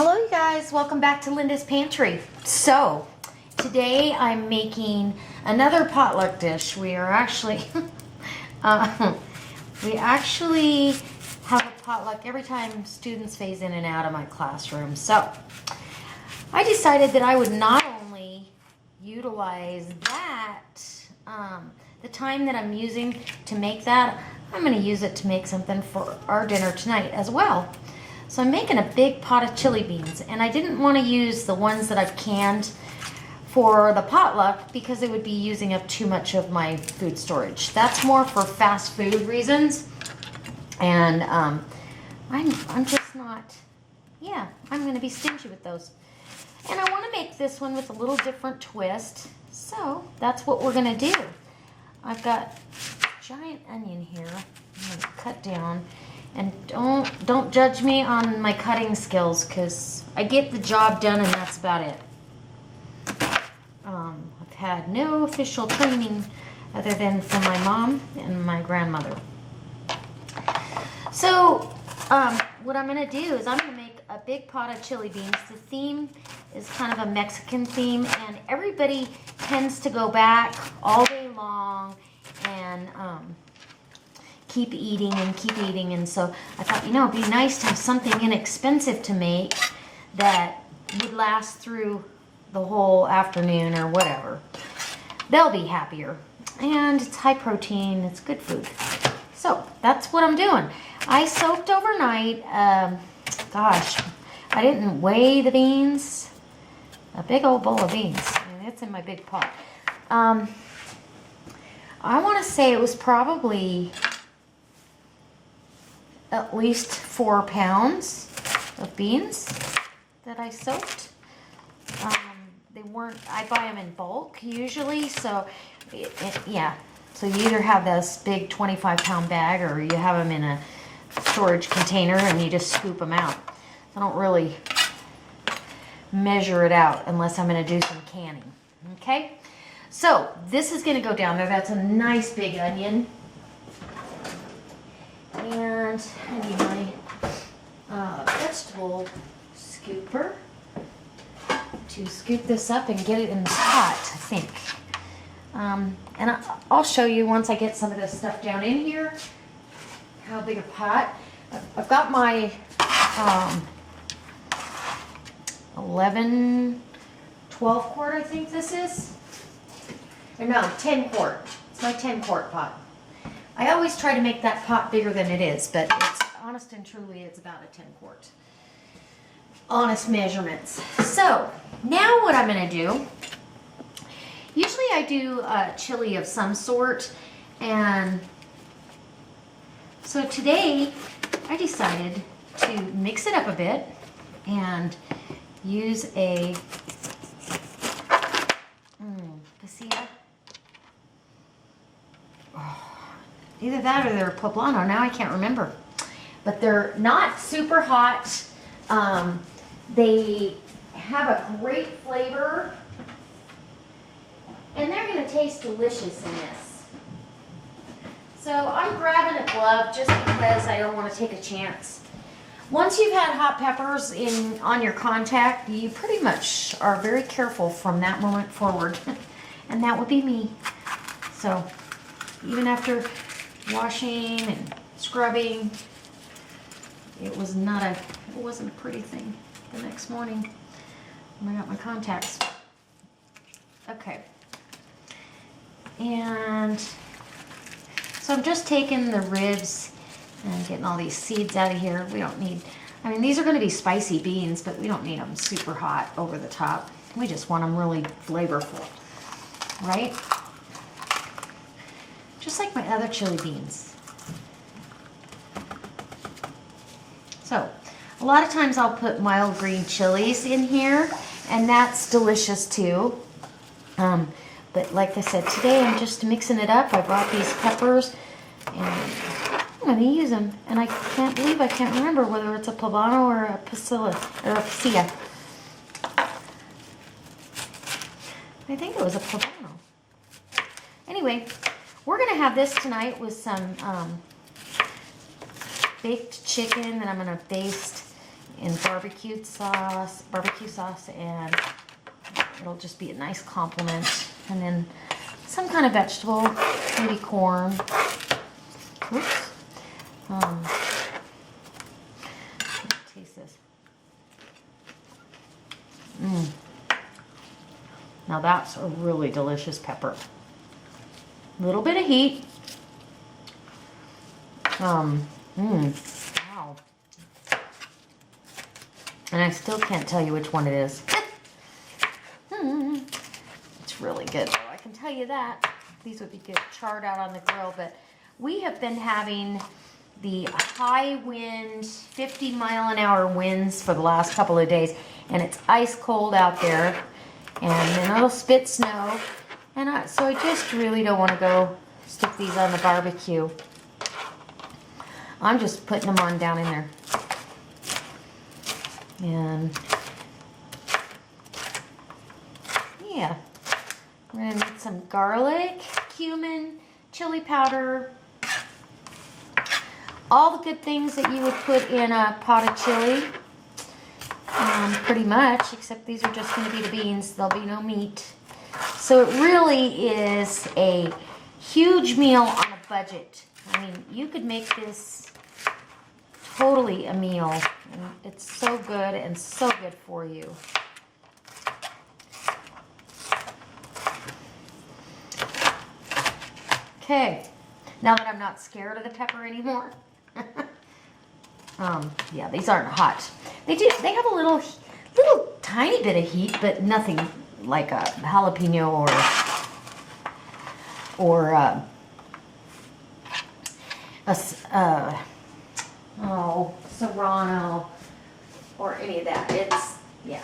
Hello you guys, welcome back to Linda's Pantry. So, today I'm making another potluck dish. We are actually, we actually have a potluck every time students phase in and out of my classroom. So, I decided that I would not only utilize that, the time that I'm using to make that, I'm going to use it to make something for our dinner tonight as well. So I'm making a big pot of chili beans, and I didn't want to use the ones that I've canned for the potluck because it would be using up too much of my food storage. That's more for fast food reasons, and I'm just not, yeah, I'm going to be stingy with those. And I want to make this one with a little different twist, so that's what we're going to do. I've got a giant onion here. I'm going to cut down. And don't judge me on my cutting skills, because I get the job done and that's about it. I've had no official training other than from my mom and my grandmother. So what I'm going to do is I'm going to make a big pot of chili beans. The theme is kind of a Mexican theme, and everybody tends to go back all day long and keep eating, and so I thought, you know, it'd be nice to have something inexpensive to make that would last through the whole afternoon or whatever. They'll be happier, and it's high protein, it's good food. So that's what I'm doing. I soaked overnight. Gosh, I didn't weigh the beans. A big old bowl of beans. I mean, it's in my big pot. I want to say it was probably at least 4 pounds of beans that I soaked. They weren't, I buy them in bulk usually, so yeah. So you either have this big 25-pound bag or you have them in a storage container and you just scoop them out. I don't really measure it out unless I'm going to do some canning. Okay? So this is going to go down there. That's a nice big onion. And I need my vegetable scooper to scoop this up and get it in the pot, I think. And I'll show you once I get some of this stuff down in here how big a pot. I've got my 12 quart, I think this is. Or no, 10 quart. It's my 10 quart pot. I always try to make that pot bigger than it is, but it's honest and truly, it's about a 10 quart. Honest measurements. So, now what I'm going to do, usually I do chili of some sort, and so today I decided to mix it up a bit and use a pasilla. Either that or they're poblano. Now I can't remember. But they're not super hot. They have a great flavor. And they're going to taste delicious in this. So I'm grabbing a glove just because I don't want to take a chance. Once you've had hot peppers on your contact, you pretty much are very careful from that moment forward. And that would be me. So even after washing and scrubbing, it wasn't a pretty thing the next morning when I got my contacts. Okay, and so I'm just taking the ribs and getting all these seeds out of here. We don't need, I mean, these are going to be spicy beans, but we don't need them super hot over the top. We just want them really flavorful, right? Just like my other chili beans. So, a lot of times I'll put mild green chilies in here, and that's delicious too. But like I said, today I'm just mixing it up. I brought these peppers, and I'm going to use them. And I can't believe I can't remember whether it's a poblano or a pasilla, or a pasilla. I think it was a poblano. Anyway, we're going to have this tonight with some baked chicken that I'm going to baste in barbecue sauce, and it'll just be a nice complement. And then some kind of vegetable, maybe corn. Oops. Taste this. Now that's a really delicious pepper. Little bit of heat. Wow. And I still can't tell you which one it is. It's really good though, I can tell you that. These would be good charred out on the grill, but we have been having the high wind, 50-mile-an-hour winds for the last couple of days, and it's ice cold out there, and then it'll spit snow, and so I just really don't want to go stick these on the barbecue. I'm just putting them on down in there. And yeah, we're gonna need some garlic, cumin, chili powder, all the good things that you would put in a pot of chili, pretty much, except these are just gonna be the beans. There'll be no meat. So it really is a huge meal on a budget. I mean, you could make this totally a meal. And it's so good and so good for you. Okay, now that I'm not scared of the pepper anymore. Yeah, these aren't hot. They have a little tiny bit of heat, but nothing like a jalapeno or serrano or any of that. It's, yeah.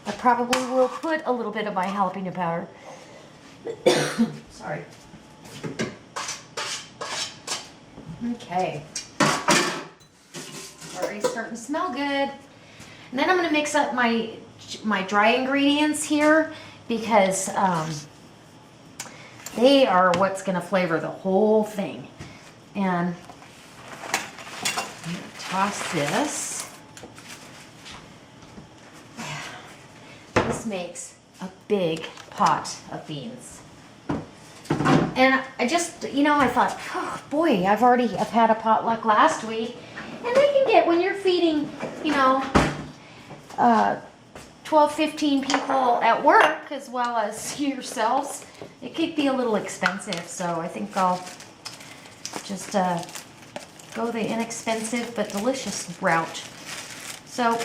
I probably will put a little bit of my jalapeno powder. Sorry. Okay. Already starting to smell good. And then I'm going to mix up my dry ingredients here because they are what's going to flavor the whole thing. And I'm going to toss this. This makes a big pot of beans. And I just, I thought, oh boy, I've had a potluck last week. And they can get, when you're feeding, 12, 15 people at work as well as yourselves, it could be a little expensive. So I think I'll just go the inexpensive but delicious route. So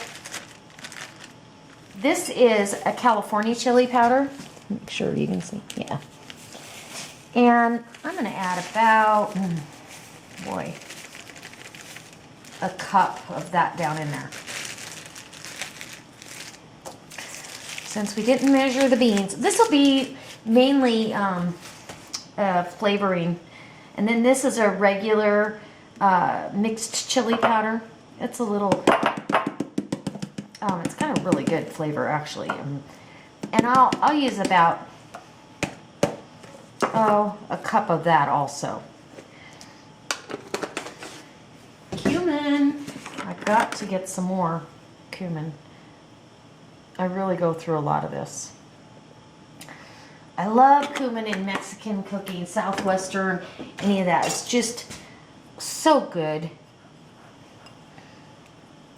this is a California chili powder. Make sure you can see. Yeah. And I'm going to add about, a cup of that down in there. Since we didn't measure the beans, this will be mainly flavoring. And then this is a regular mixed chili powder. It's a little, it's got a really good flavor actually. And I'll use about, a cup of that also. Cumin. I've got to get some more cumin. I really go through a lot of this. I love cumin in Mexican cooking, Southwestern, any of that. It's just so good.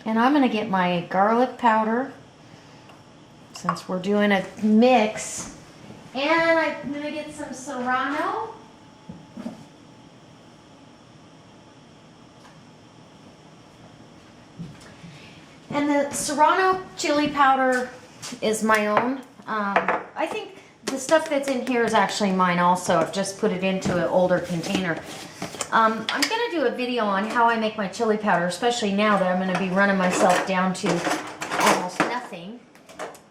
And I'm going to get my garlic powder, since we're doing a mix. And I'm going to get some serrano. And the serrano chili powder is my own. I think the stuff that's in here is actually mine also. I've just put it into an older container. I'm going to do a video on how I make my chili powder, especially now that I'm going to be running myself down to almost nothing.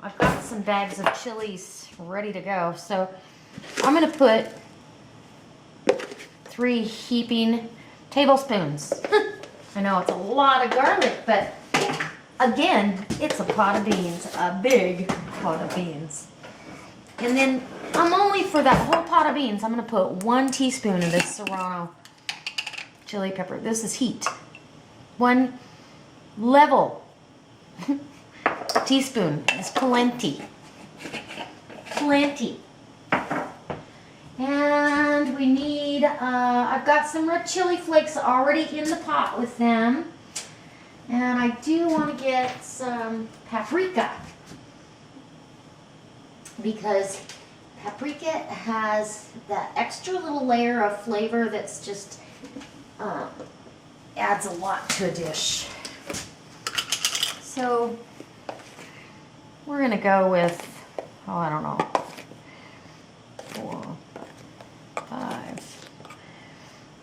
I've got some bags of chilies ready to go. So I'm going to put 3 heaping tablespoons. I know it's a lot of garlic, but again, it's a pot of beans, a big pot of beans. And then I'm only, for that whole pot of beans, I'm going to put 1 teaspoon of this serrano chili pepper. This is heat. 1 level. A teaspoon is plenty. Plenty. And we need, I've got some red chili flakes already in the pot with them. And I do want to get some paprika, because paprika has that extra little layer of flavor that's just adds a lot to a dish. So we're going to go with, oh, I don't know,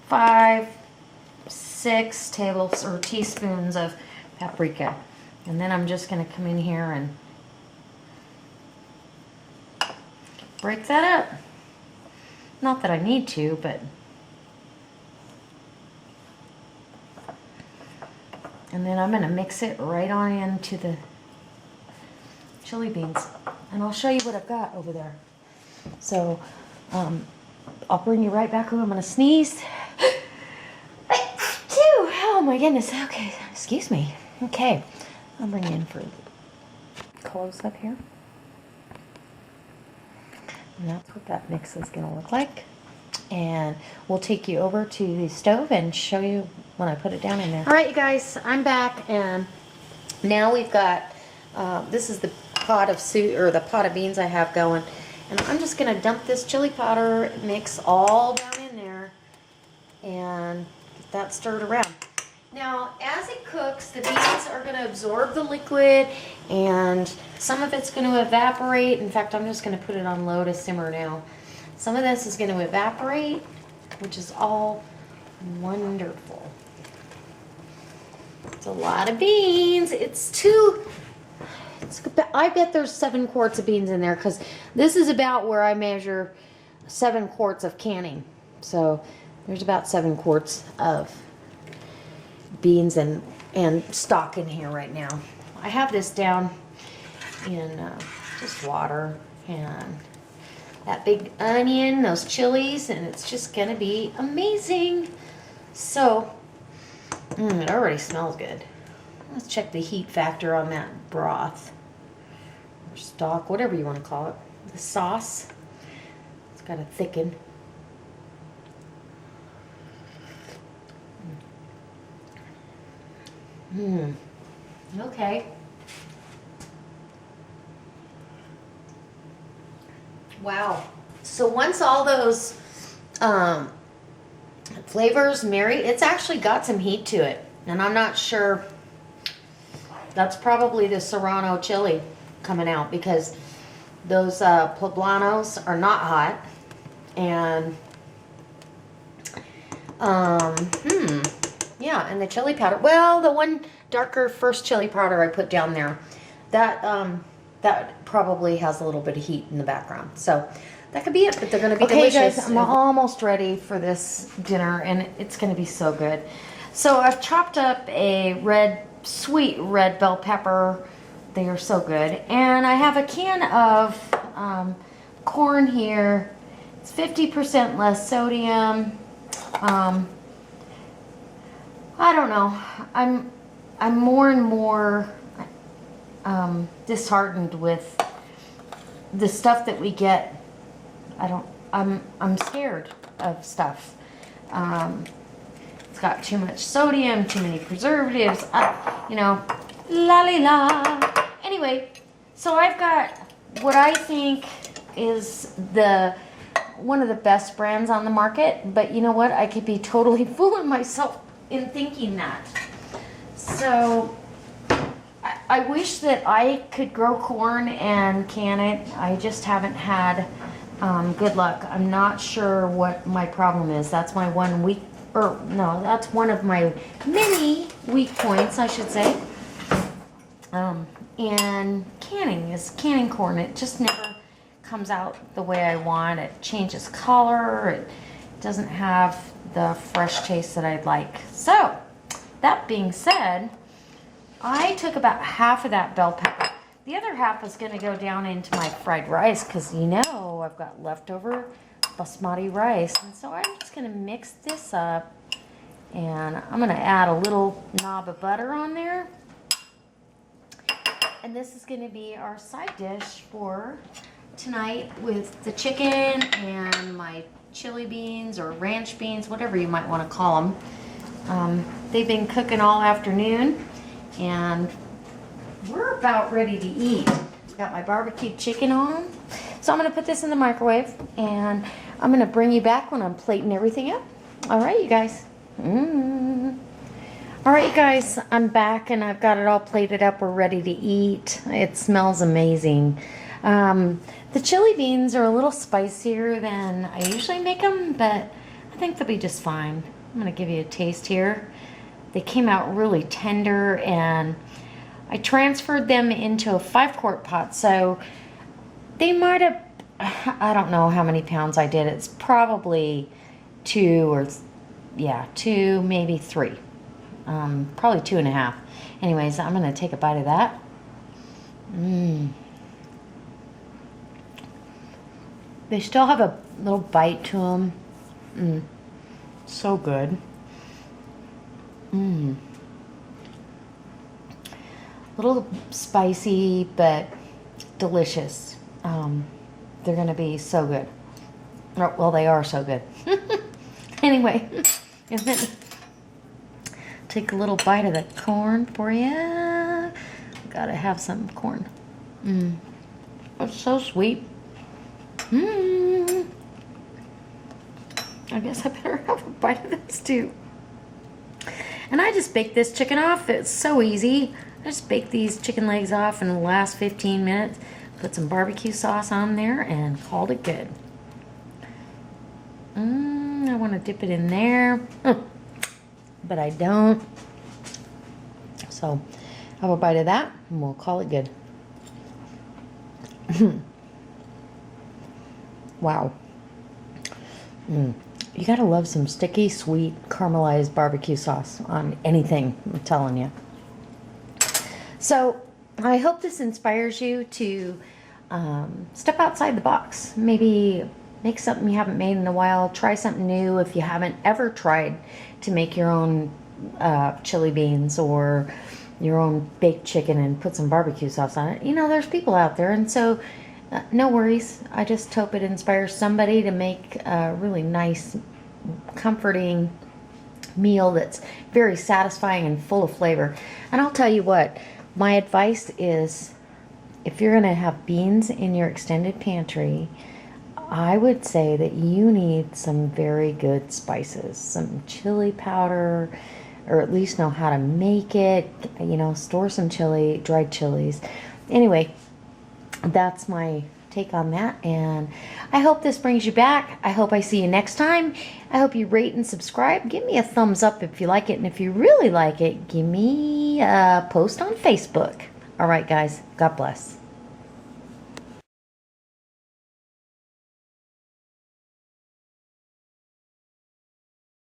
5, 6 tables or teaspoons of paprika. And then I'm just going to come in here and break that up. Not that I need to, but. And then I'm going to mix it right on into the chili beans. And I'll show you what I've got over there. So, I'll bring you right back over. I'm going to sneeze. Oh my goodness. Okay, excuse me. Okay, I'll bring you in for close up here. And that's what that mix is going to look like. And we'll take you over to the stove and show you when I put it down in there. All right, you guys, I'm back, and now we've got, this is the pot of soup, or the pot of beans I have going. And I'm just going to dump this chili powder mix all down in there and get that stirred around. Now, as it cooks, the beans are going to absorb the liquid, and some of it's going to evaporate. In fact, I'm just going to put it on low to simmer now. Some of this is going to evaporate, which is all wonderful. It's a lot of beans. I bet there's 7 quarts of beans in there, because this is about where I measure 7 quarts of canning. So there's about 7 quarts of beans and stock in here right now. I have this down in just water and that big onion, those chilies, and it's just gonna be amazing. So, it already smells good. Let's check the heat factor on that broth or stock, whatever you want to call it. The sauce, it's got to thicken. Okay. Wow. So once all those flavors marry, it's actually got some heat to it. And I'm not sure, that's probably the Serrano chili coming out, because those poblanos are not hot. And yeah, and the chili powder, well, the one darker first chili powder I put down there, that that probably has a little bit of heat in the background. So that could be it, but they're going to be delicious. Okay, guys, I'm almost ready for this dinner, and it's going to be so good. So I've chopped up a sweet red bell pepper. They are so good. And I have a can of corn here. It's 50% less sodium. I don't know. I'm more and more disheartened with the stuff that we get. I'm scared of stuff. It's got too much sodium, too many preservatives, you know, la. Anyway, so I've got what I think is one of the best brands on the market, but you know what? I could be totally fooling myself in thinking that. So I wish that I could grow corn and can it. I just haven't had good luck. I'm not sure what my problem is. That's my that's one of my many weak points, I should say. And canning corn. It just never comes out the way I want. It changes color. It doesn't have the fresh taste that I'd like. So, that being said, I took about half of that bell pepper. The other half is going to go down into my fried rice, because you know I've got leftover basmati rice. And so I'm just going to mix this up And I'm gonna add a little knob of butter on there. And this is gonna be our side dish for tonight with the chicken and my chili beans or ranch beans, whatever you might want to call them. They've been cooking all afternoon and we're about ready to eat. Got my barbecued chicken on. So I'm going to put this in the microwave and I'm going to bring you back when I'm plating everything up. All right, you guys. All right, you guys, I'm back and I've got it all plated up. We're ready to eat. It smells amazing. The chili beans are a little spicier than I usually make them, but I think they'll be just fine. I'm going to give you a taste here. They came out really tender, and I transferred them into a 5-quart pot, so they might have, I don't know how many pounds I did. It's probably 2, maybe 3. Probably 2.5. Anyways, I'm going to take a bite of that. They still have a little bite to them. So good. Little spicy, but delicious. They're gonna be so good. Oh, well, they are so good. Anyway, and then take a little bite of the corn for you. Gotta have some corn. It's so sweet. I guess I better have a bite of this too. And I just baked this chicken off. It's so easy. I just baked these chicken legs off in the last 15 minutes. Put some barbecue sauce on there and called it good. I want to dip it in there, but I don't. So have a bite of that and we'll call it good. Wow. You gotta love some sticky, sweet, caramelized barbecue sauce on anything, I'm telling you. So I hope this inspires you to step outside the box. Maybe make something you haven't made in a while. Try something new if you haven't ever tried to make your own chili beans or your own baked chicken and put some barbecue sauce on it. You know, there's people out there, and so no worries. I just hope it inspires somebody to make a really nice, comforting meal that's very satisfying and full of flavor. And I'll tell you what, my advice is, if you're going to have beans in your extended pantry, I would say that you need some very good spices, some chili powder, or at least know how to make it. You know, store some chili, dried chilies. Anyway, that's my take on that, and I hope this brings you back. I hope I see you next time. I hope you rate and subscribe. Give me a thumbs up if you like it, and if you really like it, give me a post on Facebook. All right, guys, God bless.